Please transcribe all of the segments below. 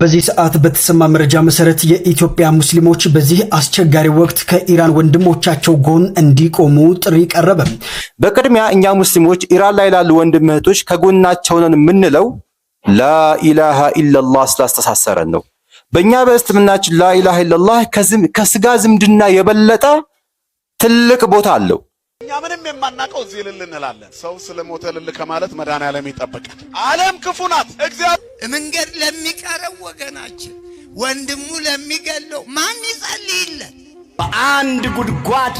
በዚህ ሰዓት በተሰማ መረጃ መሰረት የኢትዮጵያ ሙስሊሞች በዚህ አስቸጋሪ ወቅት ከኢራን ወንድሞቻቸው ጎን እንዲቆሙ ጥሪ ቀረበ። በቅድሚያ እኛ ሙስሊሞች ኢራን ላይ ላሉ ወንድም እህቶች ከጎናቸው ነን የምንለው ላኢላሃ ኢላላህ ስላስተሳሰረን ነው። በእኛ በእስልምናችን ላኢላሃ ኢላላህ ከስጋ ዝምድና የበለጠ ትልቅ ቦታ አለው። እኛ ምንም የማናቀው እዚህ እልል እንላለን። ሰው ስለሞተ እልል ከማለት መድኃኒዓለም ይጠብቃል። ዓለም ክፉ ናት። እግዚአብሔር መንገድ ለሚቀረው ወገናችን ወንድሙ ለሚገለው ማን ይጸልይለት? በአንድ ጉድጓድ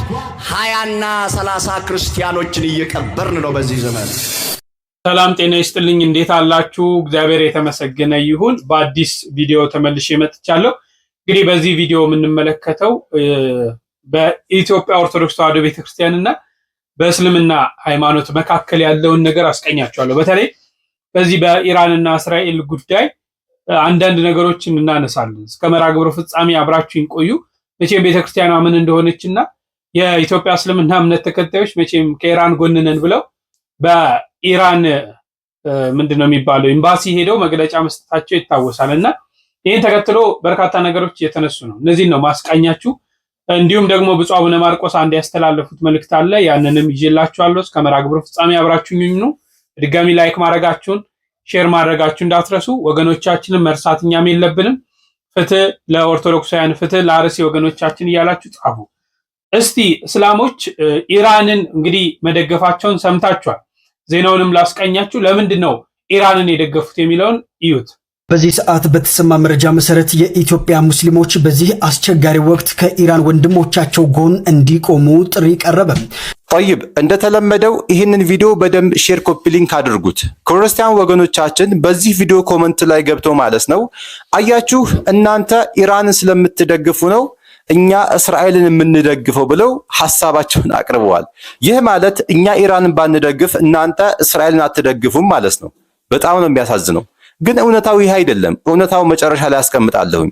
20ና 30 ክርስቲያኖችን እየቀበርን ነው በዚህ ዘመን። ሰላም ጤና ይስጥልኝ። እንዴት አላችሁ? እግዚአብሔር የተመሰገነ ይሁን። በአዲስ ቪዲዮ ተመልሼ መጥቻለሁ። እንግዲህ በዚህ ቪዲዮ የምንመለከተው በኢትዮጵያ ኦርቶዶክስ ተዋሕዶ ቤተክርስቲያንና በእስልምና ሃይማኖት መካከል ያለውን ነገር አስቀኛቸዋለሁ። በተለይ በዚህ በኢራንና እስራኤል ጉዳይ አንዳንድ ነገሮችን እናነሳለን። እስከ መርሃ ግብሩ ፍጻሜ አብራችሁን ቆዩ። መቼም ቤተክርስቲያኗ ምን እንደሆነችና የኢትዮጵያ እስልምና እምነት ተከታዮች መቼም ከኢራን ጎን ነን ብለው በኢራን ምንድነው የሚባለው ኤምባሲ ሄደው መግለጫ መስጠታቸው ይታወሳልና ይህን ተከትሎ በርካታ ነገሮች እየተነሱ ነው። እነዚህን ነው ማስቃኛችሁ። እንዲሁም ደግሞ ብፁዕ አቡነ ማርቆስ አንድ ያስተላለፉት መልእክት አለ። ያንንም ይዤላችኋለሁ። እስከ መርሃ ግብሩ ፍጻሜ አብራችሁኝ ሁኑ። ድጋሚ ላይክ ማድረጋችሁን ሼር ማድረጋችሁን እንዳትረሱ። ወገኖቻችንን መርሳትኛም የለብንም። ፍትህ ለኦርቶዶክሳውያን፣ ፍትህ ለአርሲ ወገኖቻችን እያላችሁ ጻፉ። እስቲ እስላሞች ኢራንን እንግዲህ መደገፋቸውን ሰምታችኋል። ዜናውንም ላስቀኛችሁ። ለምንድን ነው ኢራንን የደገፉት የሚለውን እዩት። በዚህ ሰዓት በተሰማ መረጃ መሰረት የኢትዮጵያ ሙስሊሞች በዚህ አስቸጋሪ ወቅት ከኢራን ወንድሞቻቸው ጎን እንዲቆሙ ጥሪ ቀረበ። ጠይብ፣ እንደተለመደው ይህንን ቪዲዮ በደንብ ሼር ኮፒ ሊንክ አድርጉት። ክርስቲያን ወገኖቻችን በዚህ ቪዲዮ ኮመንት ላይ ገብተው ማለት ነው አያችሁ እናንተ ኢራንን ስለምትደግፉ ነው እኛ እስራኤልን የምንደግፈው ብለው ሐሳባቸውን አቅርበዋል። ይህ ማለት እኛ ኢራንን ባንደግፍ እናንተ እስራኤልን አትደግፉም ማለት ነው። በጣም ነው የሚያሳዝነው። ግን እውነታው ይህ አይደለም። እውነታው መጨረሻ ላይ አስቀምጣለሁኝ።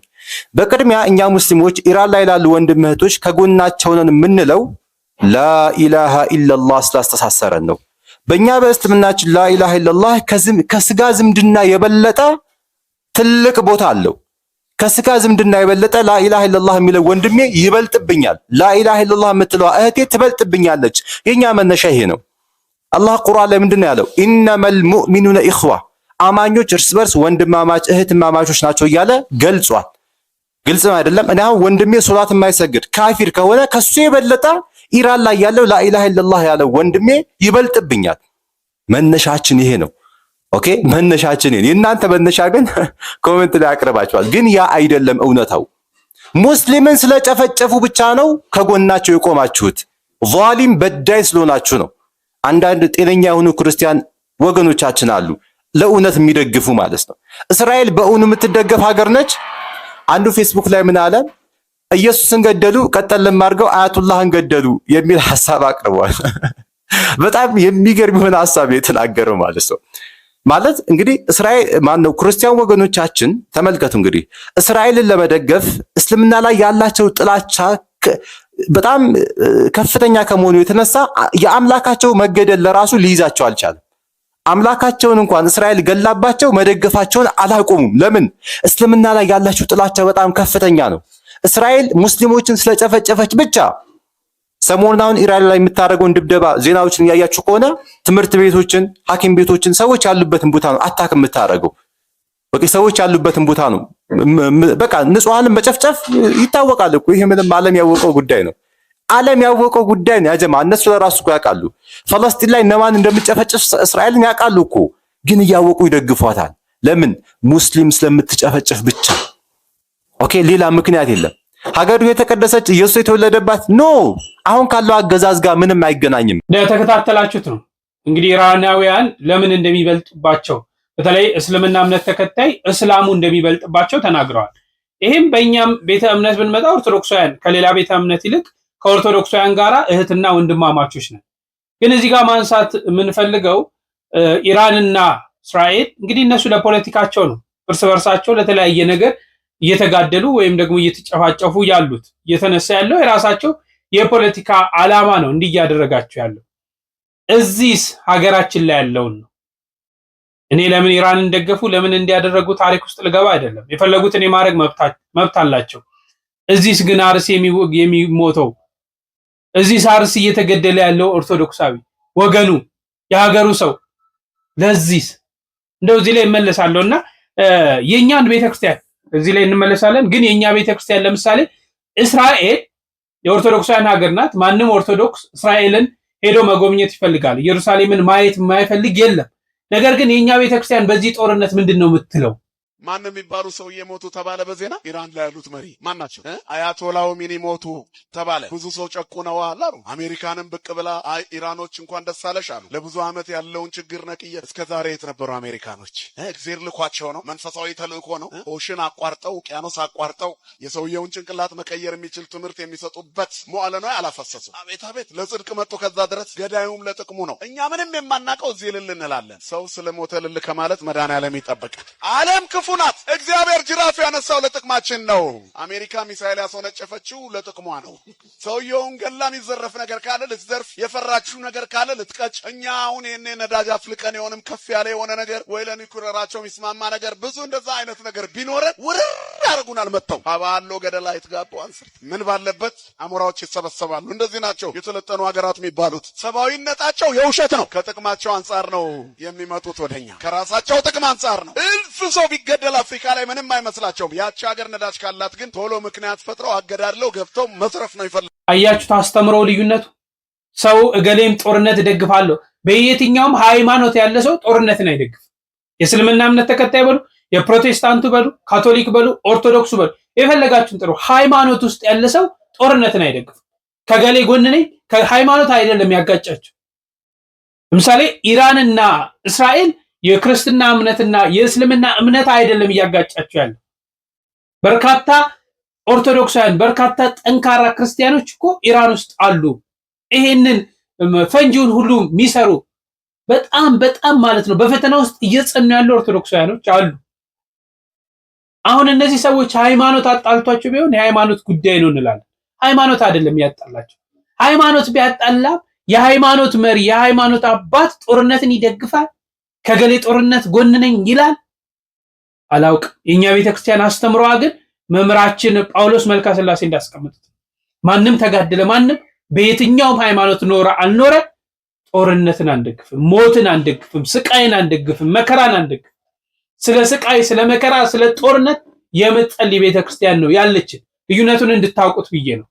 በቅድሚያ እኛ ሙስሊሞች ኢራን ላይ ላሉ ወንድም እህቶች ከጎናቸው ነን የምንለው ላኢላሃ ኢላላህ ስላስተሳሰረን ነው። በእኛ በእስልምናችን ላኢላሃ ኢላላህ ከስጋ ዝምድና የበለጠ ትልቅ ቦታ አለው። ከስጋ ዝምድና የበለጠ ላኢላሃ ኢላላህ የሚለው ወንድሜ ይበልጥብኛል፣ ላኢላሃ ኢላላህ የምትለው እህቴ ትበልጥብኛለች። የኛ መነሻ ይሄ ነው። አላህ ቁርአን ላይ ምንድነው ያለው? ኢነመል ሙእሚኑነ ኢኽዋ፣ አማኞች እርስ በርስ ወንድማማች እህትማማቾች ናቸው እያለ ገልጿል። ግልጽ አይደለም? እኔ አሁን ወንድሜ ሶላት የማይሰግድ ካፊር ከሆነ ከሱ የበለጠ ኢራን ላይ ያለው ላኢላሃ ኢላላህ ያለው ወንድሜ ይበልጥብኛል። መነሻችን ይሄ ነው። ኦኬ፣ መነሻችን ይሄ። የእናንተ መነሻ ግን ኮሜንት ላይ አቅርባችኋል። ግን ያ አይደለም እውነታው። ሙስሊምን ስለጨፈጨፉ ብቻ ነው ከጎናቸው የቆማችሁት። ዛሊም በዳይ ስለሆናችሁ ነው። አንዳንድ ጤነኛ የሆኑ ክርስቲያን ወገኖቻችን አሉ ለእውነት የሚደግፉ ማለት ነው። እስራኤል በእውኑ የምትደገፍ ሀገር ነች። አንዱ ፌስቡክ ላይ ምን አለ? ኢየሱስን ገደሉ፣ ቀጠልም አድርገው አያቱላህን ገደሉ የሚል ሐሳብ አቅርቧል። በጣም የሚገርም የሆነ ሐሳብ የተናገረው ማለት ነው። ማለት እንግዲህ እስራኤል ማነው ክርስቲያን ወገኖቻችን ተመልከቱ። እንግዲህ እስራኤልን ለመደገፍ እስልምና ላይ ያላቸው ጥላቻ በጣም ከፍተኛ ከመሆኑ የተነሳ የአምላካቸው መገደል ለራሱ ሊይዛቸው አልቻለም። አምላካቸውን እንኳን እስራኤል ገላባቸው መደገፋቸውን አላቆሙም። ለምን? እስልምና ላይ ያላቸው ጥላቻ በጣም ከፍተኛ ነው። እስራኤል ሙስሊሞችን ስለጨፈጨፈች ብቻ ሰሞኑን አሁን ኢራን ላይ የምታደርገውን ድብደባ ዜናዎችን እያያችሁ ከሆነ ትምህርት ቤቶችን፣ ሐኪም ቤቶችን፣ ሰዎች ያሉበትን ቦታ ነው አታክ የምታደርገው። በቃ ሰዎች ያሉበትን ቦታ ነው በቃ ንጹሃንን መጨፍጨፍ ይታወቃል እኮ። ይሄ ምንም ዓለም ያወቀው ጉዳይ ነው። ዓለም ያወቀው ጉዳይ ነው። ያጀማ እነሱ ለራሱ እኮ ያውቃሉ። ፈለስጢን ላይ እነማን እንደምትጨፈጭፍ እስራኤልን ያውቃሉ እኮ፣ ግን እያወቁ ይደግፏታል። ለምን? ሙስሊም ስለምትጨፈጭፍ ብቻ። ኦኬ፣ ሌላ ምክንያት የለም። ሀገሩ የተቀደሰች ኢየሱስ የተወለደባት ኖ አሁን ካለው አገዛዝ ጋር ምንም አይገናኝም። እንደተከታተላችሁት ነው እንግዲህ ኢራናውያን ለምን እንደሚበልጡባቸው፣ በተለይ እስልምና እምነት ተከታይ እስላሙ እንደሚበልጥባቸው ተናግረዋል። ይሄም በእኛም ቤተ እምነት ብንመጣ ኦርቶዶክሳውያን ከሌላ ቤተ እምነት ይልቅ ከኦርቶዶክሳውያን ጋራ እህትና ወንድማማቾች ነን። ግን እዚህ ጋር ማንሳት የምንፈልገው ኢራንና እስራኤል እንግዲህ እነሱ ለፖለቲካቸው ነው እርስ በርሳቸው ለተለያየ ነገር እየተጋደሉ ወይም ደግሞ እየተጨፋጨፉ ያሉት። እየተነሳ ያለው የራሳቸው የፖለቲካ ዓላማ ነው እንዲህ እያደረጋቸው ያለው። እዚህስ ሀገራችን ላይ ያለውን ነው እኔ ለምን ኢራንን ደገፉ ለምን እንዲያደረጉ ታሪክ ውስጥ ልገባ አይደለም። የፈለጉትን የማድረግ መብት አላቸው። እዚህስ ግን አርሲ የሚሞተው እዚህ አርሲ እየተገደለ ያለው ኦርቶዶክሳዊ ወገኑ የሀገሩ ሰው ለዚህስ እንደው እዚህ ላይ እመለሳለሁና የኛን ቤተክርስቲያን እዚህ ላይ እንመለሳለን። ግን የኛ ቤተክርስቲያን ለምሳሌ እስራኤል የኦርቶዶክሳውያን ሀገር ናት። ማንም ኦርቶዶክስ እስራኤልን ሄዶ መጎብኘት ይፈልጋል። ኢየሩሳሌምን ማየት የማይፈልግ የለም። ነገር ግን የኛ ቤተክርስቲያን በዚህ ጦርነት ምንድነው የምትለው? ማን የሚባሉ ሰውዬ ሞቱ ተባለ በዜና። ኢራን ላይ ያሉት መሪ ማን ናቸው? አያቶላው ሚኒ ሞቱ ተባለ። ብዙ ሰው ጨቁነዋል አሉ። አሜሪካንም ብቅ ብላ አይ ኢራኖች እንኳን ደስ አለሽ አሉ። ለብዙ ዓመት ያለውን ችግር ነቅየት እስከ ዛሬ የት ነበሩ አሜሪካኖች? እግዚአብሔር ልኳቸው ነው። መንፈሳዊ ተልእኮ ነው። ኦሽን አቋርጠው ውቅያኖስ አቋርጠው የሰውየውን ጭንቅላት መቀየር የሚችል ትምህርት የሚሰጡበት መዋለ ነው ያላፈሰሱ። አቤት አቤት ለጽድቅ መጥቶ ከዛ ድረስ ገዳዩም ለጥቅሙ ነው። እኛ ምንም የማናውቀው እዚህ ልል እንላለን። ሰው ስለሞተ ልል ከማለት መድኃኒዓለም ይጠብቃል። ዓለም ክፉ ናት። እግዚአብሔር ጅራፍ ያነሳው ለጥቅማችን ነው። አሜሪካ ሚሳኤል ያስወነጨፈችው ለጥቅሟ ነው። ሰውየውን ገላ የሚዘረፍ ነገር ካለ ልትዘርፍ፣ የፈራችው ነገር ካለ ልትቀጭ። እኛ አሁን ይሄኔ ነዳጅ አፍልቀን የሆነም ከፍ ያለ የሆነ ነገር ወይ ለኒኩለራቸው የሚስማማ ነገር ብዙ እንደዛ አይነት ነገር ቢኖረን ውርር ያደርጉናል መጥተው አባሎ ገደላ ይትጋቡ አንስር ምን ባለበት አሞራዎች ይሰበሰባሉ። እንደዚህ ናቸው የሰለጠኑ ሀገራት የሚባሉት። ሰብአዊነታቸው የውሸት ነው። ከጥቅማቸው አንጻር ነው የሚመጡት ወደኛ። ከራሳቸው ጥቅም አንጻር ነው። እልፍ ሰው ቢገደል አፍሪካ ላይ ምንም አይመስላቸውም። ያቺ ሀገር ነዳጅ ካላት ግን ቶሎ ምክንያት ፈጥረው አገዳድለው ገብተው መስረፍ ነው ይፈልጋሉ። አያችሁት አስተምረው ልዩነቱ። ሰው እገሌም ጦርነት ደግፋለሁ። በየትኛውም ሃይማኖት ያለ ሰው ጦርነትን አይደግፍ። የእስልምና እምነት ተከታይ በሉ፣ የፕሮቴስታንቱ በሉ፣ ካቶሊክ በሉ፣ ኦርቶዶክሱ በሉ፣ የፈለጋችሁን ጥሩ። ሃይማኖት ውስጥ ያለ ሰው ጦርነትን አይደግፍ። ከገሌ ጎን ነኝ ከሃይማኖት አይደለም ያጋጫቸው። ለምሳሌ ኢራንና እስራኤል የክርስትና እምነትና የእስልምና እምነት አይደለም እያጋጫቸው ያለው። በርካታ ኦርቶዶክሳውያን በርካታ ጠንካራ ክርስቲያኖች እኮ ኢራን ውስጥ አሉ። ይሄንን ፈንጂውን ሁሉ የሚሰሩ በጣም ማለት ነው በፈተና ውስጥ እየጸኑ ያሉ ኦርቶዶክሳውያኖች አሉ። አሁን እነዚህ ሰዎች ሃይማኖት አጣልቷቸው ቢሆን የሃይማኖት ጉዳይ ነው እንላለን። ሃይማኖት አይደለም ያጣላቸው። ሃይማኖት ቢያጣላ የሃይማኖት መሪ የሃይማኖት አባት ጦርነትን ይደግፋል? ከገሌ ጦርነት ጎን ነኝ ይላል? አላውቅም። የኛ ቤተክርስቲያን አስተምሮዋ ግን መምራችን ጳውሎስ መልካ ስላሴ እንዳስቀመጡት ማንም ተጋደለ ማንም በየትኛውም ሃይማኖት ኖረ አልኖረ ጦርነትን አንደግፍም፣ ሞትን አንደግፍም፣ ስቃይን አንደግፍም፣ መከራን አንደግፍም። ስለ ስቃይ ስለ መከራ ስለ ጦርነት የምትጸልይ ቤተክርስቲያን ነው ያለችን። ልዩነቱን እንድታውቁት ብዬ ነው።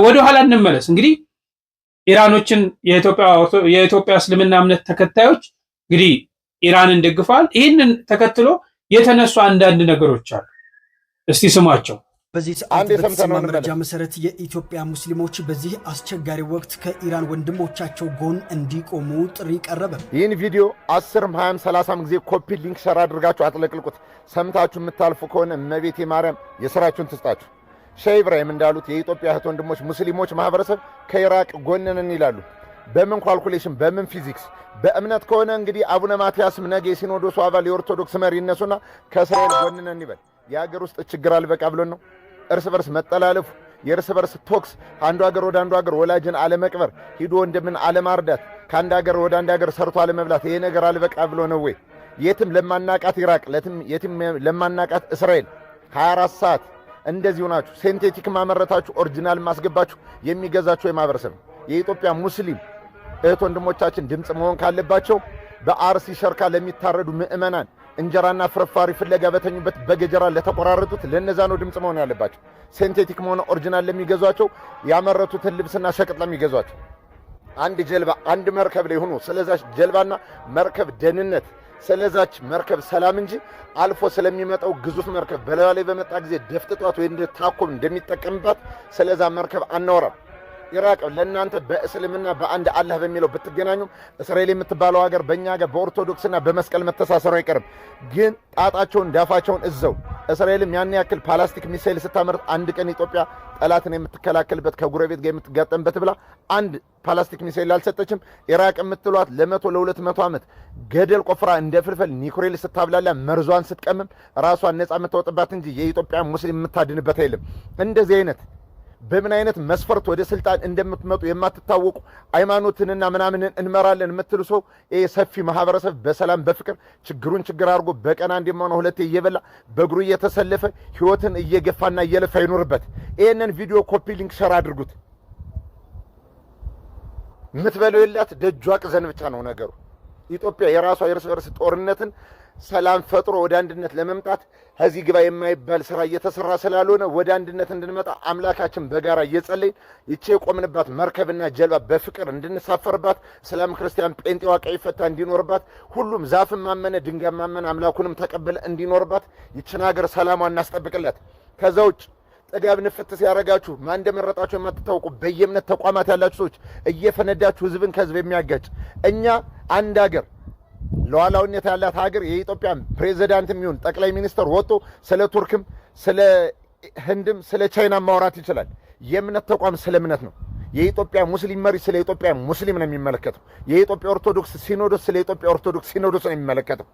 ወደ ኋላ እንመለስ። እንግዲህ ኢራኖችን የኢትዮጵያ እስልምና እምነት ተከታዮች እንግዲህ ኢራንን ደግፈዋል። ይህንን ተከትሎ የተነሱ አንዳንድ ነገሮች አሉ። እስቲ ስሟቸው። በዚህ ሰዓት በተሰማ መረጃ መሰረት የኢትዮጵያ ሙስሊሞች በዚህ አስቸጋሪ ወቅት ከኢራን ወንድሞቻቸው ጎን እንዲቆሙ ጥሪ ቀረበ። ይህን ቪዲዮ 10፣ 20፣ 30 ጊዜ ኮፒ ሊንክ ሸር አድርጋችሁ አጥለቅልቁት። ሰምታችሁ የምታልፉ ከሆነ እመቤቴ ማርያም የሥራችሁን ትስጣችሁ። ሼህ ኢብራሂም እንዳሉት የኢትዮጵያ እህት ወንድሞች ሙስሊሞች ማህበረሰብ ከኢራቅ ጎን ነን ይላሉ። በምን ኳልኩሌሽን በምን ፊዚክስ? በእምነት ከሆነ እንግዲህ አቡነ ማትያስም ነገ የሲኖዶሱ አባል የኦርቶዶክስ መሪ ይነሱና ከእስራኤል ጎን ነን ይበል። የሀገር ውስጥ ችግር አልበቃ ብሎን ነው እርስ በርስ መጠላለፉ፣ የእርስ በርስ ቶክስ፣ አንዱ ሀገር ወደ አንዱ ሀገር ወላጅን አለመቅበር፣ ሂዶ ወንድምን አለማርዳት፣ ከአንድ ሀገር ወደ አንድ ሀገር ሰርቶ አለመብላት፣ ይሄ ነገር አልበቃ ብሎ ነው ወይ? የትም ለማናቃት ኢራቅ የትም ለማናቃት እስራኤል 24 ሰዓት እንደዚሁ ናችሁ። ሴንቴቲክ ማመረታችሁ ኦሪጂናል ማስገባችሁ የሚገዛችሁ የማህበረሰብ የኢትዮጵያ ሙስሊም እህት ወንድሞቻችን ድምፅ መሆን ካለባቸው በአርሲ ሸርካ ለሚታረዱ ምእመናን እንጀራና ፍርፋሪ ፍለጋ በተኙበት በገጀራ ለተቆራረጡት ለነዛ ነው ድምፅ መሆን ያለባቸው። ሴንቴቲክ መሆን ኦሪጂናል ለሚገዟቸው ያመረቱትን ልብስና ሸቀጥ ለሚገዟቸው አንድ ጀልባ አንድ መርከብ ላይ ሆኖ ስለዛች ጀልባና መርከብ ደህንነት ስለዛች መርከብ ሰላም እንጂ አልፎ ስለሚመጣው ግዙፍ መርከብ በላዩ ላይ በመጣ ጊዜ ደፍጥጧት ወይ እንደታኮብ እንደሚጠቀምባት ስለዛ መርከብ አናወራም። ኢራቅ ለእናንተ በእስልምና በአንድ አላህ በሚለው ብትገናኙም እስራኤል የምትባለው ሀገር በእኛ ሀገር በኦርቶዶክስና በመስቀል መተሳሰሩ አይቀርም። ግን ጣጣቸውን ዳፋቸውን እዘው እስራኤልም ያን ያክል ፓላስቲክ ሚሳይል ስታመርት አንድ ቀን ኢትዮጵያ ጠላትን የምትከላከልበት ከጉረቤት ጋር የምትጋጠምበት ብላ አንድ ፓላስቲክ ሚሳይል አልሰጠችም። ኢራቅ የምትሏት ለ100 ዓመት ገደል ቆፍራ እንደ ፍልፈል ኒኩሌር ስታብላላ መርዟን ስትቀምም ራሷን ነፃ የምታወጥባት እንጂ የኢትዮጵያ ሙስሊም የምታድንበት አይደለም። እንደዚህ አይነት በምን አይነት መስፈርት ወደ ስልጣን እንደምትመጡ የማትታወቁ ሃይማኖትንና ምናምንን እንመራለን የምትሉ ሰው ይሄ ሰፊ ማህበረሰብ በሰላም በፍቅር ችግሩን ችግር አድርጎ በቀን አንዴም ሆነ ሁለቴ እየበላ በእግሩ እየተሰለፈ ህይወትን እየገፋና እየለፋ ይኖርበት። ይሄንን ቪዲዮ ኮፒ ሊንክ ሸር አድርጉት። የምትበለው የላት ደጇ ቅዘን ብቻ ነው ነገሩ። ኢትዮጵያ የራሷ የእርስ በርስ ጦርነትን ሰላም ፈጥሮ ወደ አንድነት ለመምጣት ከዚህ ግባ የማይባል ስራ እየተሰራ ስላልሆነ ወደ አንድነት እንድንመጣ አምላካችን በጋራ እየጸለይን ይቼ የቆምንባት መርከብና ጀልባ በፍቅር እንድንሳፈርባት እስላም ክርስቲያን ጴንጤዋ ቀይ ፈታ እንዲኖርባት ሁሉም ዛፍን ማመነ ድንጋይ ማመነ አምላኩንም ተቀበለ እንዲኖርባት ይችን ሀገር ሰላሟን እናስጠብቅላት። ከዛ ውጭ ጥጋብ ንፍት ሲያረጋችሁ ማን እንደመረጣችሁ የማትታወቁ በየእምነት ተቋማት ያላችሁ ሰዎች እየፈነዳችሁ ህዝብን ከህዝብ የሚያጋጭ እኛ አንድ ሀገር ሉዓላዊነት ያላት ሀገር የኢትዮጵያ ፕሬዝዳንት የሚሆን ጠቅላይ ሚኒስትር ወጥቶ ስለ ቱርክም ስለ ህንድም ስለ ቻይና ማውራት ይችላል። የእምነት ተቋም ስለ እምነት ነው። የኢትዮጵያ ሙስሊም መሪ ስለ ኢትዮጵያ ሙስሊም ነው የሚመለከተው። የኢትዮጵያ ኦርቶዶክስ ሲኖዶስ ስለ ኢትዮጵያ ኦርቶዶክስ ሲኖዶስ ነው የሚመለከተው።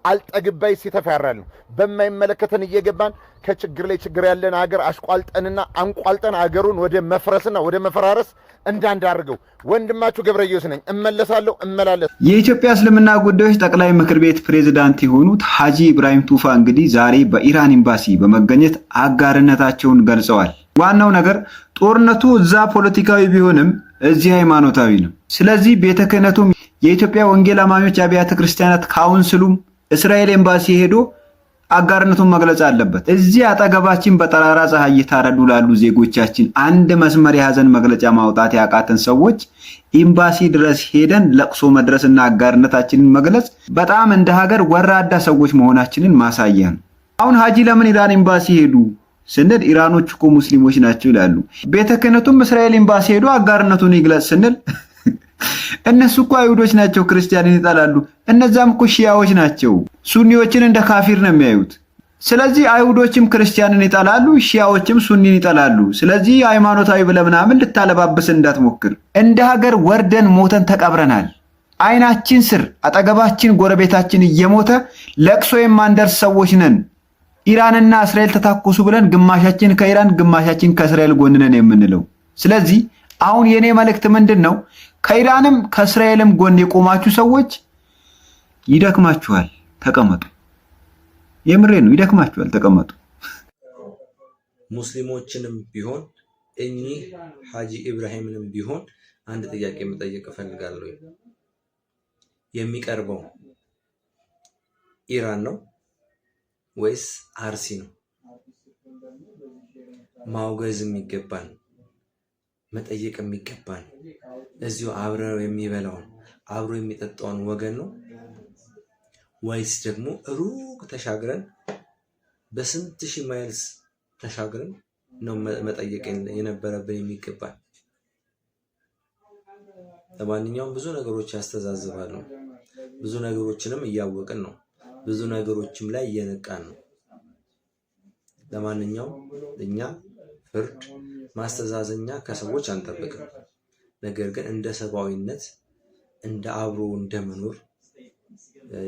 አልጠግባይ ሲተፋራል ነው በማይመለከተን እየገባን ከችግር ላይ ችግር ያለን ሀገር አሽቋልጠንና አንቋልጠን ሀገሩን ወደ መፍረስና ወደ መፈራረስ እንዳንዳርገው። ወንድማችሁ ገብረየስ ነኝ። እመለሳለሁ እመላለስ። የኢትዮጵያ እስልምና ጉዳዮች ጠቅላይ ምክር ቤት ፕሬዝዳንት የሆኑት ሐጂ ኢብራሂም ቱፋ እንግዲህ ዛሬ በኢራን ኤምባሲ በመገኘት አጋርነታቸውን ገልጸዋል። ዋናው ነገር ጦርነቱ እዛ ፖለቲካዊ ቢሆንም እዚህ ሃይማኖታዊ ነው። ስለዚህ ቤተ ክህነቱም የኢትዮጵያ ወንጌል አማኞች አብያተ ክርስቲያናት ካውንስሉም እስራኤል ኤምባሲ ሄዶ አጋርነቱን መግለጽ አለበት። እዚህ አጠገባችን በጠራራ ፀሐይ እየታረዱ ላሉ ዜጎቻችን አንድ መስመር የሐዘን መግለጫ ማውጣት ያቃተን ሰዎች ኤምባሲ ድረስ ሄደን ለቅሶ መድረስና አጋርነታችንን መግለጽ በጣም እንደ ሀገር ወራዳ ሰዎች መሆናችንን ማሳያ ነው። አሁን ሐጂ ለምን ኢራን ኤምባሲ ሄዱ ስንል ኢራኖች እኮ ሙስሊሞች ናቸው ይላሉ። ቤተ ክህነቱም እስራኤል ኤምባሲ ሄዶ አጋርነቱን ይግለጽ ስንል እነሱ እኮ አይሁዶች ናቸው፣ ክርስቲያንን ይጠላሉ። እነዛም እኮ ሺያዎች ናቸው፣ ሱኒዎችን እንደ ካፊር ነው የሚያዩት። ስለዚህ አይሁዶችም ክርስቲያንን ይጠላሉ፣ ሺያዎችም ሱኒን ይጠላሉ። ስለዚህ ሃይማኖታዊ ብለህ ምናምን ልታለባብስ እንዳትሞክር። እንደ ሀገር ወርደን ሞተን ተቀብረናል። አይናችን ስር አጠገባችን ጎረቤታችን እየሞተ ለቅሶ የማንደርስ ሰዎች ነን። ኢራንና እስራኤል ተታኮሱ ብለን ግማሻችን ከኢራን ግማሻችን ከእስራኤል ጎን ነን የምንለው። ስለዚህ አሁን የኔ መልእክት ምንድን ነው? ከኢራንም ከእስራኤልም ጎን የቆማችሁ ሰዎች ይደክማችኋል፣ ተቀመጡ። የምሬ ነው፣ ይደክማችኋል፣ ተቀመጡ። ሙስሊሞችንም ቢሆን እኚህ ሐጂ ኢብራሂምንም ቢሆን አንድ ጥያቄ መጠየቅ እፈልጋለሁ። የሚቀርበው ኢራን ነው ወይስ አርሲ ነው? ማውገዝ የሚገባን መጠየቅ የሚገባን እዚሁ አብረው የሚበላውን አብሮ የሚጠጣውን ወገን ነው ወይስ ደግሞ ሩቅ ተሻግረን በስንት ሺህ ማይልስ ተሻግረን ነው መጠየቅ የነበረብን የሚገባን? ለማንኛውም ብዙ ነገሮች ያስተዛዝባሉ። ብዙ ነገሮችንም እያወቅን ነው። ብዙ ነገሮችም ላይ እየነቃን ነው። ለማንኛውም እኛ ፍርድ ማስተዛዘኛ ከሰዎች አንጠብቅም። ነገር ግን እንደ ሰብአዊነት እንደ አብሮ እንደመኖር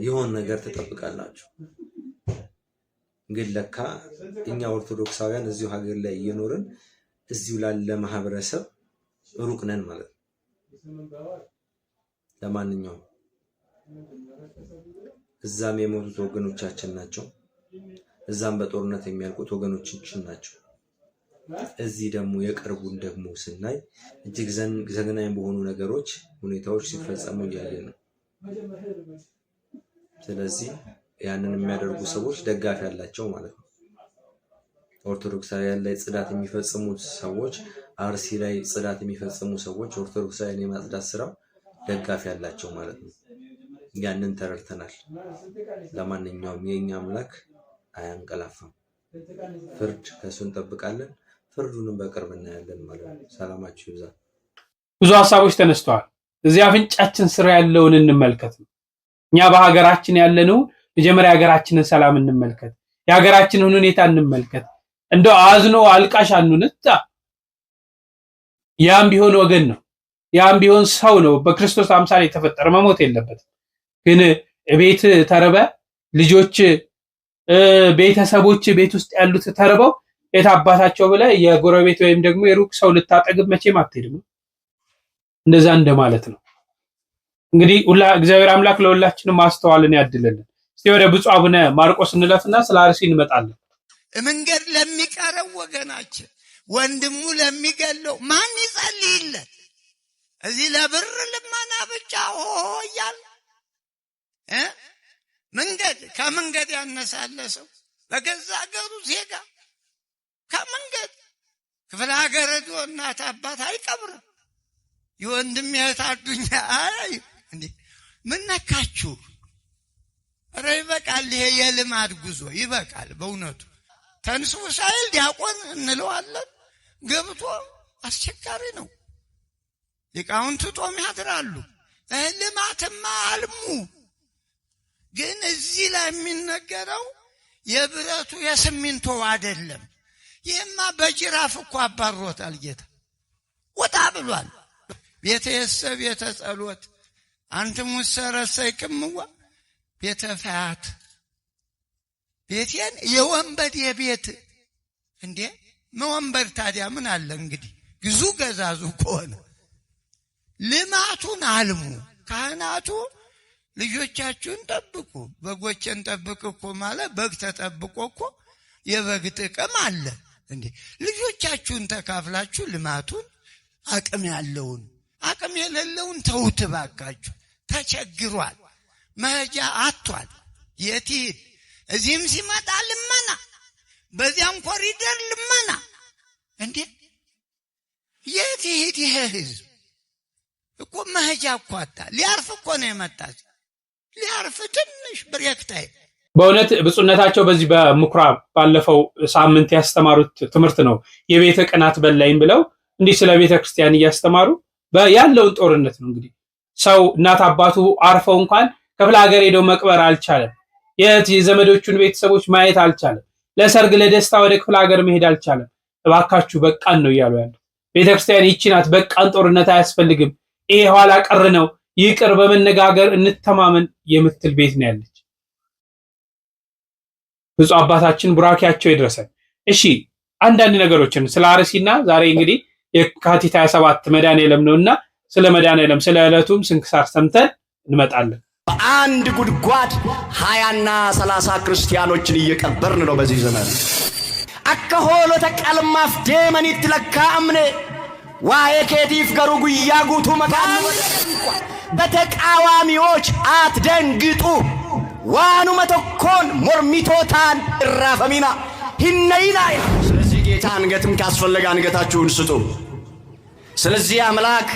የሆነ ነገር ተጠብቃላችሁ። ግን ለካ እኛ ኦርቶዶክሳውያን እዚሁ ሀገር ላይ እየኖርን እዚሁ ላለ ማህበረሰብ ሩቅ ነን ማለት ነው። ለማንኛውም እዛም የሞቱት ወገኖቻችን ናቸው። እዛም በጦርነት የሚያልቁት ወገኖቻችን ናቸው። እዚህ ደግሞ የቅርቡን ደግሞ ስናይ እጅግ ዘግናኝ በሆኑ ነገሮች ሁኔታዎች ሲፈጸሙ እያየን ነው። ስለዚህ ያንን የሚያደርጉ ሰዎች ደጋፊ ያላቸው ማለት ነው። ኦርቶዶክሳውያን ላይ ጽዳት የሚፈጽሙት ሰዎች፣ አርሲ ላይ ጽዳት የሚፈጽሙ ሰዎች ኦርቶዶክሳውያን የማጽዳት ስራው ደጋፊ ያላቸው ማለት ነው። ያንን ተረድተናል። ለማንኛውም የኛ አምላክ አያንቀላፋም። ፍርድ ከሱ እንጠብቃለን። ፍርዱንም በቅርብ እናያለን ማለት ነው። ሰላማችሁ ይብዛ። ብዙ ሀሳቦች ተነስተዋል። እዚህ አፍንጫችን ስር ያለውን እንመልከት። እኛ በሀገራችን ያለነው መጀመሪያ ሀገራችንን ሰላም እንመልከት፣ የሀገራችንን ሁኔታ እንመልከት። እንደው አዝኖ አልቃሽ አንሁንታ። ያም ቢሆን ወገን ነው፣ ያም ቢሆን ሰው ነው። በክርስቶስ አምሳል የተፈጠረ መሞት የለበትም። ግን ቤት ተርበ ልጆች ቤተሰቦች ቤት ውስጥ ያሉት ተርበው የታባታቸው ብለህ የጎረቤት ወይም ደግሞ የሩቅ ሰው ልታጠግብ መቼም አትሄድም። እንደዛ እንደማለት ነው። እንግዲህ እግዚአብሔር አምላክ ለሁላችንም ማስተዋልን ያድልልን። እስቲ ወደ ብፁዕ አቡነ ማርቆስ እንለፍና ስለ አርሲ እንመጣለን። መንገድ ለሚቀረው ወገናችን ወንድሙ ለሚገለው ማን ይጸልይለት? እዚህ ለብር ልመና ብቻ ሆያል መንገድ ከመንገድ ያነሳለ ሰው በገዛ ሀገሩ ዜጋ ከመንገድ ክፍለ ሀገር ሄዶ እናት አባት አይቀብርም። የወንድም ያታዱኛ አይ እንዴ ምን ነካችሁ? ኧረ ይበቃል። ይሄ የልማድ ጉዞ ይበቃል። በእውነቱ ተንሱ ሳይል ዲያቆን እንለዋለን ገብቶ አስቸጋሪ ነው። ሊቃውንቱ ጦም ያድራሉ። ልማትማ አልሙ። ግን እዚህ ላይ የሚነገረው የብረቱ የስሚንቶ አይደለም። ይህማ በጅራፍ እኮ አባሮታል ጌታ ወጣ ብሏል። ቤተ የሰብ ቤተ ጸሎት አንትሙ ሰረሰይ ቅምዋ ቤተ ፈያት ቤቴን የወንበዴ ቤት እንዴ መወንበር ታዲያ ምን አለ እንግዲህ ግዙ ገዛዙ ከሆነ ልማቱን አልሙ። ካህናቱ ልጆቻችሁን ጠብቁ። በጎችን ጠብቁ እኮ ማለት በግ ተጠብቆ እኮ የበግ ጥቅም አለ እንዴ። ልጆቻችሁን ተካፍላችሁ ልማቱን አቅም ያለውን አቅም የሌለውን ተውት ባካችሁ። ተቸግሯል፣ መሄጃ አጥቷል። የት ይሄድ? እዚህም ሲመጣ ልመና፣ በዚያም ኮሪደር ልመና። እንዴ የት ይሄድ? ይሄ ህዝብ እኮ መሄጃ እኮ አጣ። ሊያርፍ እኮ ነው የመጣው። ሊያርፍ ትንሽ ብሬክታይ። በእውነት ብፁዕነታቸው በዚህ በምኩራብ ባለፈው ሳምንት ያስተማሩት ትምህርት ነው የቤተ ቅናት በላይም ብለው እንዲህ ስለ ቤተ ክርስቲያን እያስተማሩ ያለውን ጦርነት ነው። እንግዲህ ሰው እናት አባቱ አርፈው እንኳን ክፍለ ሀገር ሄደው መቅበር አልቻለም። የዘመዶቹን ቤተሰቦች ማየት አልቻለም። ለሰርግ ለደስታ ወደ ክፍለ ሀገር መሄድ አልቻለም። እባካችሁ በቃን ነው እያሉ ያሉት። ቤተክርስቲያን ይህች ናት። በቃን፣ ጦርነት አያስፈልግም፣ ይሄ ኋላ ቀር ነው፣ ይቅር፣ በመነጋገር እንተማመን የምትል ቤት ነው ያለች። ብፁዕ አባታችን ቡራኪያቸው ይድረሰን። እሺ አንዳንድ ነገሮችን ስለ አርሲና ዛሬ እንግዲህ የካቲት 27 መድኃኔዓለም ነውና ስለ መድኃኔዓለም ስለ ዕለቱም ስንክሳር ሰምተን እንመጣለን። በአንድ ጉድጓድ 20 እና 30 ክርስቲያኖችን እየቀበርን ነው በዚህ ዘመን። አከሆሎ ተቀልማፍ ደመኒት ለካ አምኔ ዋዬ ኬቲፍ ገሩ ጉያ ጉቱ መካኑ በተቃዋሚዎች አትደንግጡ። ዋኑ መተኮን ሞርሚቶታን እራፈሚና ሂነይና። ስለዚህ ጌታ አንገትም ካስፈለገ አንገታችሁን ስጡ። ስለዚህ አምላክ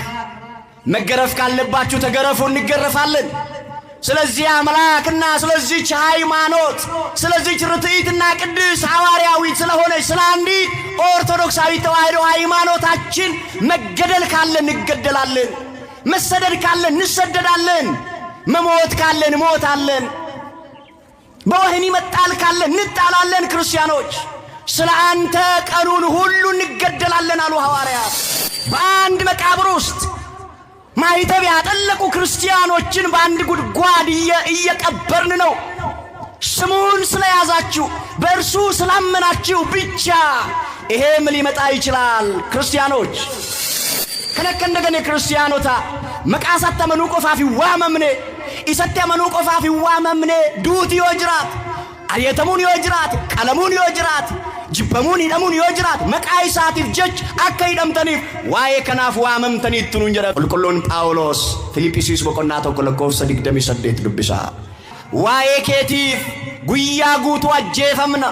መገረፍ ካለባችሁ ተገረፉ፣ እንገረፋለን። ስለዚህ አምላክና ስለዚህች ሃይማኖት ስለዚህች ርትዕትና ቅድስ ሐዋርያዊት ስለሆነች ስለ አንዲት ኦርቶዶክሳዊ ተዋሕዶ ሃይማኖታችን መገደል ካለ እንገደላለን፣ መሰደድ ካለ እንሰደዳለን፣ መሞት ካለ እንሞታለን፣ በወህኒ መጣል ካለ እንጣላለን። ክርስቲያኖች ስለ አንተ ቀኑን ሁሉ እንገደላለን አሉ ሐዋርያት። በአንድ መቃብር ውስጥ ማይተብ ያጠለቁ ክርስቲያኖችን በአንድ ጉድጓድ እየቀበርን ነው። ስሙን ስለያዛችሁ በእርሱ ስላመናችሁ ብቻ ይሄም ሊመጣ ይችላል። ክርስቲያኖች ከነከንደገኔ ክርስቲያኖታ መቃሳት ተመኑ ቆፋፊ ዋመምኔ ኢሰት ተመኑ ቆፋፊ ዋመምኔ ዱቲ ወጅራት አየተሙን ይወጅራት ቀለሙን ይወጅራት ጅበሙን ይደሙን ይወጅራት መቃይ ሳቲፍ ጀች አከይ ደምተኒፍ ዋዬ ከናፍ ዋመምተኒ ትኑን ጀራ ቁልቁሉን ጳውሎስ ፊልጵስዩስ በቆና ተቆለቆፍ ሰዲቅ ደሚሰደት ልብሳ ዋዬ ኬቲፍ ጉያ ጉቱ አጀፈምና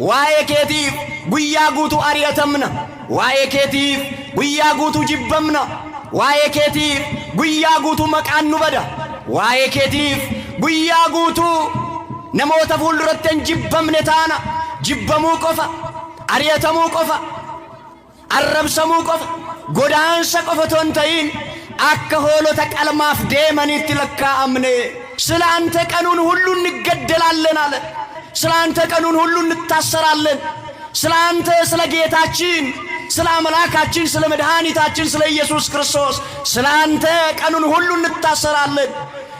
ዋዬ ኬቲፍ ጉያ ጉቱ አርየተምና ዋዬ ኬቲፍ ጉያ ጉቱ ጅበምና ዋዬ ኬቲፍ ጉያ ጉቱ መቃኑ በዳ ዋዬ ኬቲፍ ጉያ ጉቱ ነሞተ ፉልዱረተን ጅበምኔ ታና ጅበሙ ቆፋ አርየተሙ ቆፋ አረብሰሙ ቆፋ ጎዳንሰ ቆፈቶን ተይን አከ ሆሎተ ቀልማፍ ደመኒት ለካ አምኔ ስለ አንተ ቀኑን ሁሉ እንገደላለን አለ። ስለ አንተ ቀኑን ሁሉ እንታሰራለን። ስለ አንተ ስለ ጌታችን ስለ አምላካችን ስለ መድኃኒታችን ስለ ኢየሱስ ክርስቶስ ስለ አንተ ቀኑን ሁሉ እንታሰራለን።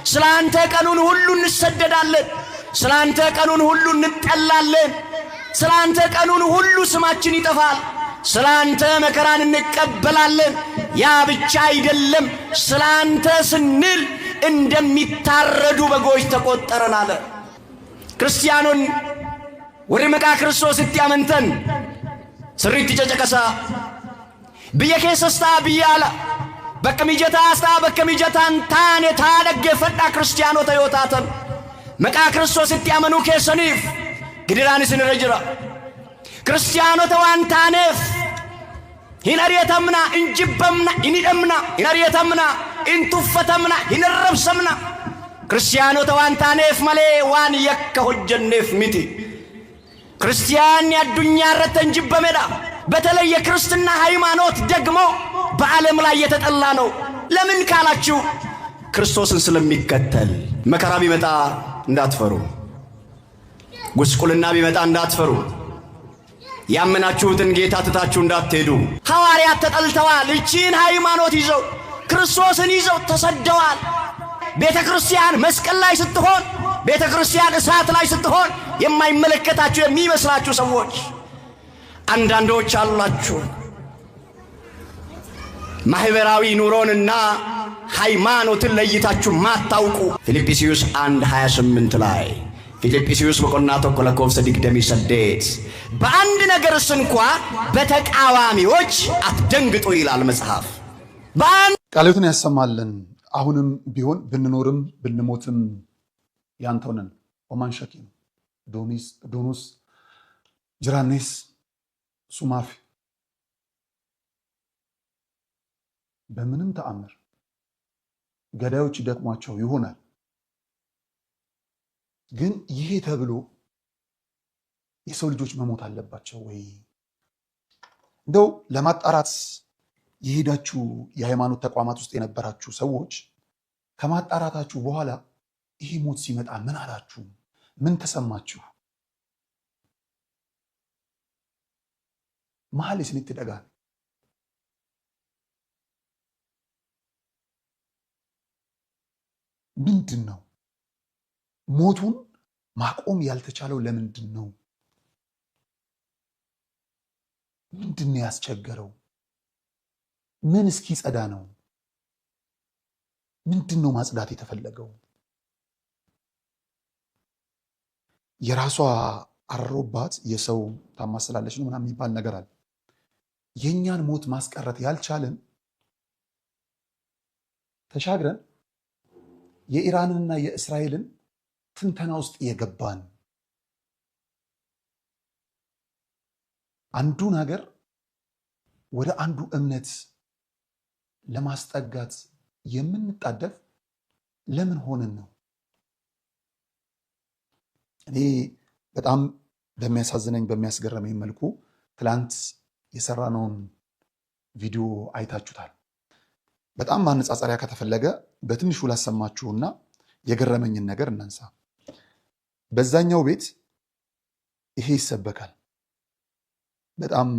ስለ አንተ ቀኑን ሁሉ እንሰደዳለን። ስለ አንተ ቀኑን ሁሉ እንጠላለን። ስላንተ ቀኑን ሁሉ ስማችን ይጠፋል። ስላንተ መከራን እንቀበላለን። ያ ብቻ አይደለም፣ ስላንተ ስንል እንደሚታረዱ በጎች ተቆጠረን አለ። ክርስቲያኑን ወደ መቃ ክርስቶስ እትያመንተን ስሪት ጨጨቀሳ ብየኬሰስታ ብያላ በከሚጀታስታ በከሚጀታን ታኔ ታደገፈዳ ክርስቲያኖ ተዮታተን መቃ ክርስቶስ እትያመኑ ኬሰኒፍ ግድራን ስንረጅራ ክርስቲያኖ ተዋንታኔፍ ሂነሪየተምና እንጅበምና ኢኒደምና ሂነሪየተምና ኢንቱፈተምና ሂነረብሰምና ክርስቲያኖ ተዋንታኔፍ መሌ ዋን የከ ሆጀኔፍ ሚቲ ክርስቲያን ያዱኛ ረተ እንጅበሜዳ በተለይ የክርስትና ሃይማኖት ደግሞ በዓለም ላይ የተጠላ ነው። ለምን ካላችሁ ክርስቶስን ስለሚከተል። መከራ ቢመጣ እንዳትፈሩ፣ ጉስቁልና ቢመጣ እንዳትፈሩ፣ ያመናችሁትን ጌታ ትታችሁ እንዳትሄዱ። ሐዋርያት ተጠልተዋል። እቺን ሃይማኖት ይዘው ክርስቶስን ይዘው ተሰደዋል። ቤተ ክርስቲያን መስቀል ላይ ስትሆን፣ ቤተ ክርስቲያን እሳት ላይ ስትሆን የማይመለከታችሁ የሚመስላችሁ ሰዎች አንዳንዶች አላችሁ። ማህበራዊ ኑሮንና ሃይማኖትን ለይታችሁ ማታውቁ። ፊልጵስዩስ 1:28 ላይ ፊልጵስዩስ በቆና ተቆለኮፍ ሰዲግደሚ ሰዴት በአንድ ነገርስ እንኳ በተቃዋሚዎች አትደንግጡ ይላል መጽሐፍ። ቃሉን ያሰማልን። አሁንም ቢሆን ብንኖርም ብንሞትም ያንተው ነን። ኦማን ሸኪም ዶኑስ ጅራኔስ ሱማፊ በምንም ተአምር ገዳዮች ይደክሟቸው ይሆናል። ግን ይሄ ተብሎ የሰው ልጆች መሞት አለባቸው ወይ? እንደው ለማጣራት የሄዳችሁ የሃይማኖት ተቋማት ውስጥ የነበራችሁ ሰዎች ከማጣራታችሁ በኋላ ይሄ ሞት ሲመጣ ምን አላችሁ? ምን ተሰማችሁ? መሐል ስንት ደጋን ምንድን ነው ሞቱን ማቆም ያልተቻለው? ለምንድን ነው? ምንድን ነው ያስቸገረው? ምን እስኪ ጸዳ ነው? ምንድን ነው ማጽዳት የተፈለገው? የራሷ አሮባት የሰው ታማስላለች ነው ምናምን የሚባል ነገር አለ። የኛን ሞት ማስቀረት ያልቻለን ተሻግረን የኢራንና የእስራኤልን ትንተና ውስጥ የገባን አንዱን ሀገር ወደ አንዱ እምነት ለማስጠጋት የምንጣደፍ ለምን ሆነን ነው? እኔ በጣም በሚያሳዝነኝ በሚያስገርመኝ መልኩ ትላንት የሰራነውን ቪዲዮ አይታችሁታል። በጣም ማነጻጸሪያ ከተፈለገ በትንሹ ላሰማችሁና የገረመኝን ነገር እናንሳ። በዛኛው ቤት ይሄ ይሰበካል። በጣም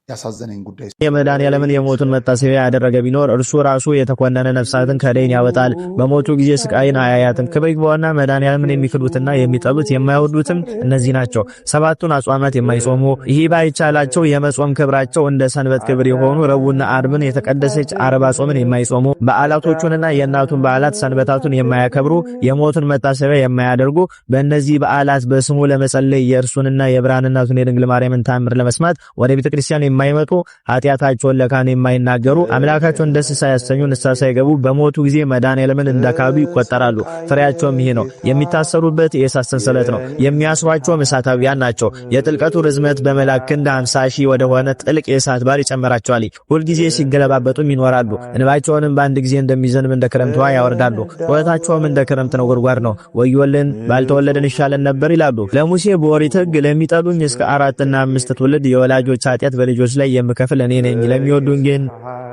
ያሳዘነኝ ጉዳይ የመድኃኒዓለምን የሞቱን መታሰቢያ ያደረገ ቢኖር እርሱ ራሱ የተኮነነ ነፍሳትን ከደይን ያወጣል፣ በሞቱ ጊዜ ስቃይን አያያትም። ክብር ይግባውና መድኃኒዓለምን የሚክዱትና የሚጠሉት የማይወዱትም እነዚህ ናቸው። ሰባቱን አጽዋማት የማይጾሙ ይህ ባይቻላቸው የመጾም ክብራቸው እንደ ሰንበት ክብር የሆኑ ረቡዕና ዓርብን የተቀደሰች ዓርብ ጾምን የማይጾሙ በዓላቶቹንና የእናቱን በዓላት ሰንበታቱን የማያከብሩ የሞቱን መታሰቢያ የማያደርጉ በእነዚህ በዓላት በስሙ ለመጸለይ የእርሱንና የብርሃን እናቱን የድንግል ማርያምን ታምር ለመስማት ወደ ቤተክርስቲያን የማይመጡ ኃጢአታቸውን ለካህን የማይናገሩ አምላካቸውን ደስ ሳያሰኙ ንስሐ ሳይገቡ በሞቱ ጊዜ መድኃኒዓለምን እንዳካዱ ይቆጠራሉ። ፍሬያቸውም ይሄ ነው። የሚታሰሩበት የእሳት ሰንሰለት ነው። የሚያስሯቸውም እሳታውያን ናቸው። የጥልቀቱ ርዝመት በመላክ ክንድ 50 ሺህ ወደሆነ ጥልቅ የእሳት ባሕር ይጨምራቸዋል። ሁልጊዜ ሲገለባበጡም ይኖራሉ። እንባቸውንም በአንድ ጊዜ እንደሚዘንብ እንደ ክረምት ውሃ ያወርዳሉ። ጩኸታቸውም እንደ ክረምት ነጎድጓድ ነው። ወዮልን ባልተወለድን ይሻለን ነበር ይላሉ። ለሙሴ በኦሪት ሕግ ለሚጠሉኝ እስከ 4 እና 5 ትውልድ የወላጆች ኃጢአት በልጆ ልጆች ላይ የምከፍል እኔ ነኝ።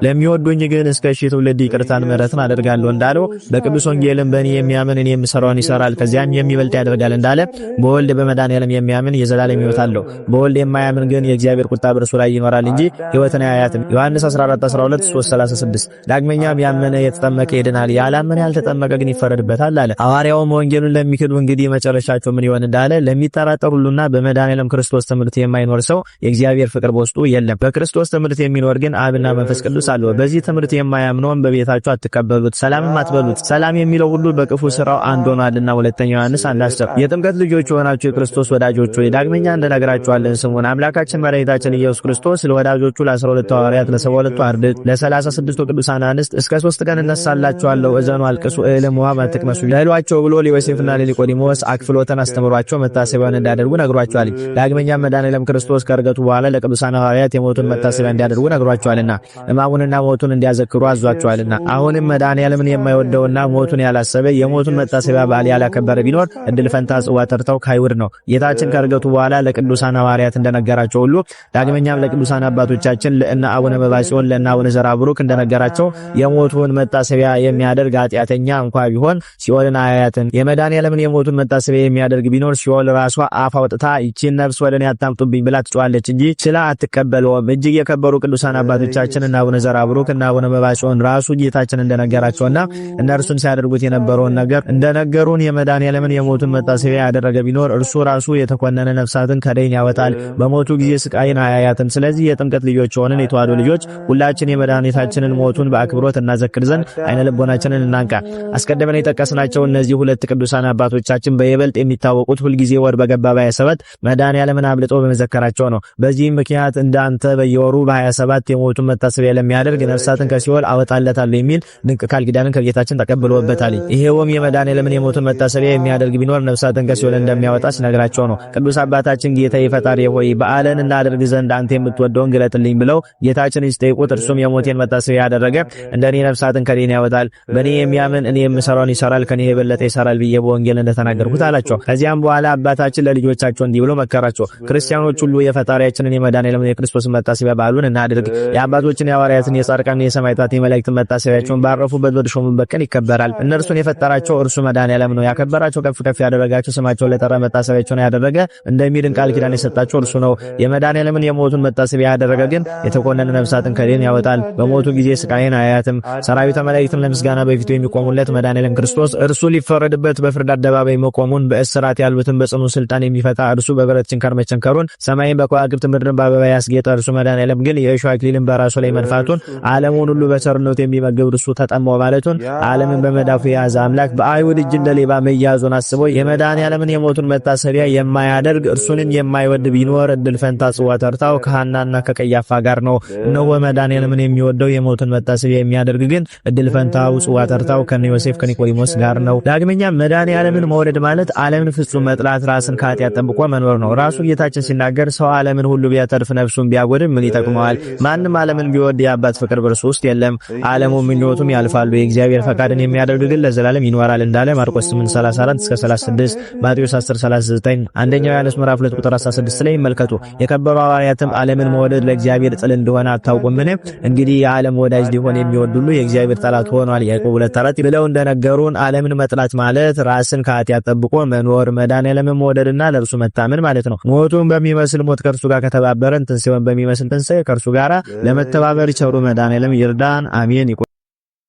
ለሚወዱኝ ግን እስከ ሺህ ትውልድ ይቅርታን ምሕረትን አደርጋለሁ እንዳለው በቅዱስ ወንጌልም በእኔ የሚያምን እኔ የምሰራውን ይሰራል ከዚያም የሚበልጥ ያደርጋል እንዳለ በወልድ በመድኃኔዓለም የሚያምን የዘላለም ሕይወት አለው። በወልድ የማያምን ግን የእግዚአብሔር ቁጣ በእርሱ ላይ ይኖራል እንጂ ሕይወትን አያያትም። ዮሐንስ 14:12 3:36 ዳግመኛም ያመነ የተጠመቀ ይድናል፣ ያላመነ ያልተጠመቀ ግን ይፈረድበታል አለ። ሐዋርያውም ወንጌሉን ለሚክዱ እንግዲህ መጨረሻቸው ምን ይሆን እንዳለ ለሚጠራጠር ሁሉና በመድኃኔዓለም ክርስቶስ ትምህርት የማይኖር ሰው የእግዚአብሔር ፍቅር በውስጡ የለም። በክርስቶስ ትምህርት የሚኖር ግን አብና መንፈስ ቅዱስ አለው። በዚህ ትምህርት የማያምነውን በቤታችሁ አትቀበሉት፣ ሰላምም አትበሉት። ሰላም የሚለው ሁሉ በክፉ ስራው አንድ ሆኗልና። ሁለተኛ ዮሐንስ 1:10 የጥምቀት ልጆች የሆናችሁ የክርስቶስ ወዳጆች ሆይ ዳግመኛ እንደነገራችኋለን ስሙን። አምላካችን መድኃኒታችን ኢየሱስ ክርስቶስ ለወዳጆቹ ለ12 ሐዋርያት ለ72 አርድእት ለ36 ቅዱሳን አንስት እስከ 3 ቀን እነሳላችኋለሁ፣ እዘኑ፣ አልቅሱ፣ እህልም ውሃም አትቅመሱ ይሏቸው ብሎ ለዮሴፍና ለኒቆዲሞስ አክፍሎትን አስተምሯቸው መታሰቢያን እንዳደርጉ ነግሯቸዋል። ዳግመኛም መድኃኔዓለም ክርስቶስ ከዕርገቱ በኋላ ለቅዱሳን ሐዋርያት የሞቱን መታሰቢያ እንዲያደርጉ ነግሯቸዋልና ሕማሙንና ሞቱን እንዲያዘክሩ አዟቸዋልና። አሁንም መድኃኔዓለምን የማይወደውና ሞቱን ያላሰበ የሞቱን መታሰቢያ በዓል ያላከበረ ቢኖር እድል ፈንታ ጽዋ ተርታው ካይውድ ነው። ጌታችን ከዕርገቱ በኋላ ለቅዱሳን ሐዋርያት እንደነገራቸው ሁሉ ዳግመኛም ለቅዱሳን አባቶቻችን ለእነ አቡነ መባጽዮን ለእነ አቡነ ዘራብሩክ እንደነገራቸው የሞቱን መታሰቢያ የሚያደርግ ኃጢአተኛ እንኳ ቢሆን ሲኦልን አያያትም። የመድኃኔዓለምን የሞቱን መታሰቢያ የሚያደርግ ቢኖር ሲኦል ራሷ አፍ አውጥታ ይቺን ነፍስ ወደ እኔ አታምጡብኝ ብላ ትጮኻለች እንጂ ችላ አትቀበለውም። እጅግ የከበሩ ቅዱሳን አባቶቻችን እና አቡነ ዘራብሩክ እና አቡነ መባጽዮን ራሱ ጌታችን እንደነገራቸውና እነርሱም ሲያደርጉት የነበረውን ነገር እንደነገሩን የመድኃኔዓለምን የሞቱን መታሰቢያ ያደረገ ቢኖር እርሱ ራሱ የተኮነነ ነፍሳትን ከደይን ያወጣል፣ በሞቱ ጊዜ ስቃይን አያያትም። ስለዚህ የጥምቀት ልጆች ሆነን የተዋሕዶ ልጆች ሁላችን የመድኃኒታችንን ሞቱን በአክብሮት እናዘክር ዘንድ አይነ ልቦናችንን እናንቃ። አስቀድመን የጠቀስናቸው እነዚህ ሁለት ቅዱሳን አባቶቻችን በይበልጥ የሚታወቁት ሁልጊዜ ወር በገባ በ27 መድኃኔዓለምን አብልጦ በመዘከራቸው ነው። በዚህም ምክንያት እንዳንተ በየወሩ በ27 የሞቱን መታሰቢያ ለሚያደርግ ነፍሳትን ከሲኦል አወጣለታለሁ የሚል ድንቅ ቃል ኪዳንን ከጌታችን ተቀብሎበታል። ይሄውም የመድኃኔዓለምን የሞቱን መታሰቢያ የሚያደርግ ቢኖር ነፍሳትን ከሲኦል እንደሚያወጣ ሲነግራቸው ነው። ቅዱስ አባታችን ጌታዬ ፈጣሪ ሆይ በዓልን እናደርግ ዘንድ አንተ የምትወደውን ግለጥልኝ ብለው ጌታችን ሲጠይቁት እርሱም የሞቴን መታሰቢያ ያደረገ እንደኔ ነፍሳትን ከደይን ያወጣል፣ በእኔ የሚያምን እኔ የምሰራውን ይሰራል፣ ከኔ የበለጠ ይሰራል ብዬ በወንጌል እንደተናገርኩት አላቸው። ከዚያም በኋላ አባታችን ለልጆቻቸው እንዲህ ብሎ መከራቸው። ክርስቲያኖች ሁሉ የፈጣሪያችንን የመድኃኔዓለምን የክርስቶስን መታሰቢያ በዓሉን እናድርግ። የአባቶችን የሐዋርያትን የጻድቃን የሰማዕታት የመላእክትን መታሰቢያቸውን ባረፉበት በተሾሙበት ቀን ይከበራል። እነርሱን የፈጠራቸው እርሱ መድኃኔዓለም ነው። ያከበራቸው ከፍ ከፍ ያደረጋቸው ስማቸውን ለጠራ መታሰቢያቸውን ያደረገ እንደሚድን ቃል ኪዳን የሰጣቸው እርሱ ነው። የመድኃኔዓለምን የሞቱን መታሰቢያ ያደረገ ግን የተኮነነ ነፍሳትን ከደይን ያወጣል፣ በሞቱ ጊዜ ስቃይን አያያትም። ሰራዊተ መላእክትን ለምስጋና በፊቱ የሚቆሙለት መድኃኔዓለም ክርስቶስ እርሱ ሊፈረድበት በፍርድ አደባባይ መቆሙን በእስራት ያሉትን በጽኑ ስልጣን የሚፈታ እርሱ በብረት ችንካር መቸንከሩን ሰማይን በከዋክብት ምድርን በአበባ ያስጌጠ እርሱ መድኃኔዓለም ግን የእሾህ አክሊልን በራሱ ላይ መንፋቱን ዓለሙን ሁሉ በቸርነቱ የሚመግብ እርሱ ተጠማው ማለቱን ዓለምን በመዳፉ የያዘ አምላክ በአይሁድ እጅ እንደ ሌባ መያዙን አስቦ የመድኃኔዓለምን የሞቱን መታሰቢያ የማያደርግ እርሱንም የማይወድ ቢኖር እድል ፈንታ ጽዋ ተርታው ከሐናና ከቀያፋ ጋር ነው። እነሆ መድኃኔዓለምን የሚወደው የሞቱን መታሰቢያ የሚያደርግ ግን እድል ፈንታው ጽዋ ተርታው ከነ ዮሴፍ ከኒቆዲሞስ ጋር ነው። ዳግመኛ መድኃኔዓለምን መውደድ ማለት ዓለምን ፍጹም መጥላት፣ ራስን ከኃጢአት ጠብቆ መኖር ነው። ራሱ ጌታችን ሲናገር ሰው ዓለምን ሁሉ ቢያተርፍ ነፍሱን ቢያጎድል ምን ይጠቅመዋል? ማንም ዓለምን ቢወድ የአባት ፍቅር በእርሱ ውስጥ የለም። ዓለሙ ምኞቱም ያልፋሉ፣ የእግዚአብሔር ፈቃድን የሚያደርግ ግን ለዘላለም ይኖራል እንዳለ ማርቆስ 8:34 እስከ 36፣ ማቴዎስ 10:39፣ አንደኛው ዮሐንስ ምዕራፍ 2 ቁጥር 16 ላይ ይመልከቱ። የከበሩ ሐዋርያትም ዓለምን መውደድ ለእግዚአብሔር ጥል እንደሆነ አታውቁምን? እንግዲህ የዓለም ወዳጅ ሊሆን የሚወድ ሁሉ የእግዚአብሔር ጠላት ሆኗል ያዕቆብ 2:4 ብለው እንደነገሩን ዓለምን መጥላት ማለት ራስን ከኃጢአት ጠብቆ መኖር፣ መድኃኔዓለምን መውደድና ለእርሱ መታመን ማለት ነው። ሞቱን በሚመስል ሞት ከእርሱ ጋር ከተባበረን ትንሣኤውን በሚመስል ትንሣኤ ከእርሱ ጋር ለመተባበር ቸሩ መድኃኔዓለም ይርዳን፣ አሜን።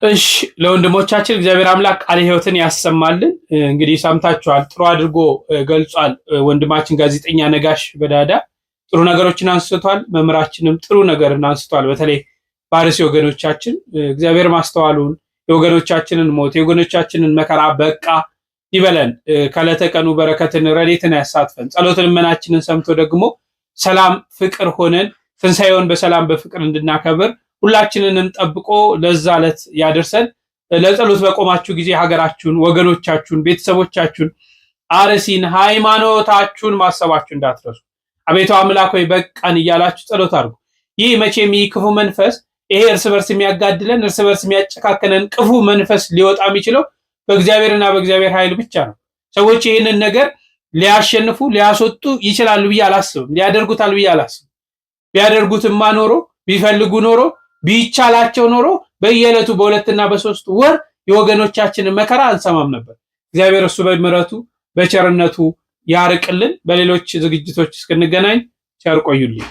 እሺ ለወንድሞቻችን እግዚአብሔር አምላክ ቃለ ሕይወትን ያሰማልን። እንግዲህ ሰምታችኋል፣ ጥሩ አድርጎ ገልጿል ወንድማችን ጋዜጠኛ ነጋሽ በዳዳ ጥሩ ነገሮችን አንስቷል። መምህራችንም ጥሩ ነገርን አንስቷል። በተለይ ባርሲ ወገኖቻችን እግዚአብሔር ማስተዋሉን የወገኖቻችንን ሞት የወገኖቻችንን መከራ በቃ ይበለን። ከዕለተ ቀኑ በረከትን ረድኤትን ያሳትፈን። ጸሎት ልመናችንን ሰምቶ ደግሞ ሰላም ፍቅር ሆነን ትንሣኤውን በሰላም በፍቅር እንድናከብር ሁላችንንም ጠብቆ ለዛ ዕለት ያደርሰን። ለጸሎት በቆማችሁ ጊዜ ሀገራችሁን፣ ወገኖቻችሁን፣ ቤተሰቦቻችሁን፣ አርሲን፣ ሃይማኖታችሁን ማሰባችሁ እንዳትረሱ። አቤቱ አምላክ ሆይ በቃን እያላችሁ ጸሎት አድርጉ። ይህ መቼም ይህ ክፉ መንፈስ ይሄ እርስ በርስ የሚያጋድለን እርስ በርስ የሚያጨካከነን ክፉ መንፈስ ሊወጣ የሚችለው በእግዚአብሔርና በእግዚአብሔር ኃይል ብቻ ነው። ሰዎች ይህንን ነገር ሊያሸንፉ ሊያስወጡ ይችላሉ ብዬ አላስብም። ሊያደርጉታል ብዬ አላስብም። ቢያደርጉትማ ኖሮ ቢፈልጉ ኖሮ ቢቻላቸው ኖሮ በየዕለቱ በሁለትና በሶስት ወር የወገኖቻችንን መከራ አንሰማም ነበር። እግዚአብሔር እሱ በምሕረቱ በቸርነቱ ያርቅልን። በሌሎች ዝግጅቶች እስክንገናኝ ቸር ቆዩልኝ።